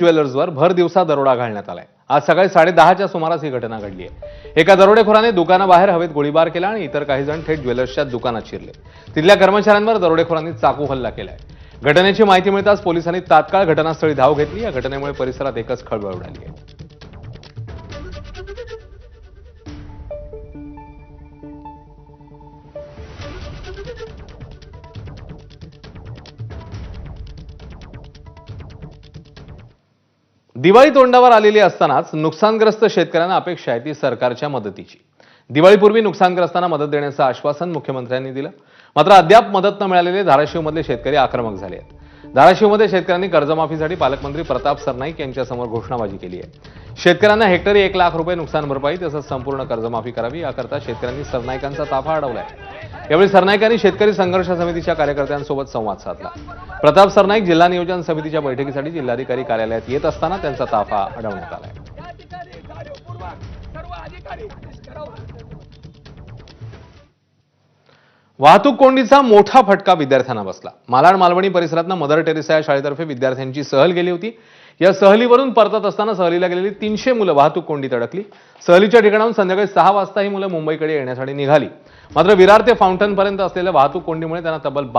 ज्वेलर्सवर भर दिवसा दरोडा घालण्यात आलाय। आज सकाळी 10:30च्या सुमारास ही घटना घडली आहे। एका दरोडेखोराने दुकानाबाहेर हवेत गोळीबार केला आणि इतर काही जण थेट ज्वेलर्सच्या दुकानात शिरले। तिथल्या कर्मचाऱ्यांवर दरोडेखोरांनी चाकू हल्ला केलाय। घटनेची माहिती मिळताच पोलिसांनी तात्काळ घटनास्थळी धाव घेतली। या घटनेमुळे परिसरात एकच खळबळ उडाली आहे। दिवाळी तोंडावर आलेली असतानाच नुकसानग्रस्त शेतकऱ्यांना अपेक्षा आहे ती सरकारच्या मदतीची। दिवाळीपूर्वी नुकसानग्रस्तांना मदत देण्याचं आश्वासन मुख्यमंत्र्यांनी दिलं, मात्र अद्याप मदत न मिळालेले धाराशिवमधले शेतकरी आक्रमक झाले आहेत। धाराशिवमध्ये शेतकऱ्यांनी कर्जमाफीसाठी पालकमंत्री प्रताप सरनाईक यांच्यासमोर घोषणाबाजी केली आहे। शेतकऱ्यांना हेक्टरी 1 लाख रुपये नुकसान भरपाई तसंच संपूर्ण कर्जमाफी करावी याकरता शेतकऱ्यांनी सरनाईकांचा ताफा अडवलाय। यावेळी सरनाईकांनी शेतकरी संघर्ष समितीच्या कार्यकर्त्यांसोबत संवाद साधला। प्रताप सरनाईक जिल्हा नियोजन समितीच्या बैठकीसाठी जिल्हाधिकारी कार्यालयात येत असताना त्यांचा ताफा अडवण्यात आलाय। वाहतूक कोंडीचा मोठा फटका विद्यार्थ्यांना बसला। मालाड मालवणी परिसरातून मदर टेरेसा या शाळेतर्फे विद्यार्थ्यांची सहल गेली होती। या सहलीवरून परतत असताना सहलीला गेलेली 300 मुलं वाहतूक कोंडीत अडकली। सहलीच्या ठिकाणाहून संध्याकाळी 6 वाजता ही मुलं मुंबईकडे येण्यासाठी निघाली, मात्र विरार ते फाउंटन पर्यंत असलेल्या वाहतूक कोंडीमुळे त्यांना तब्बल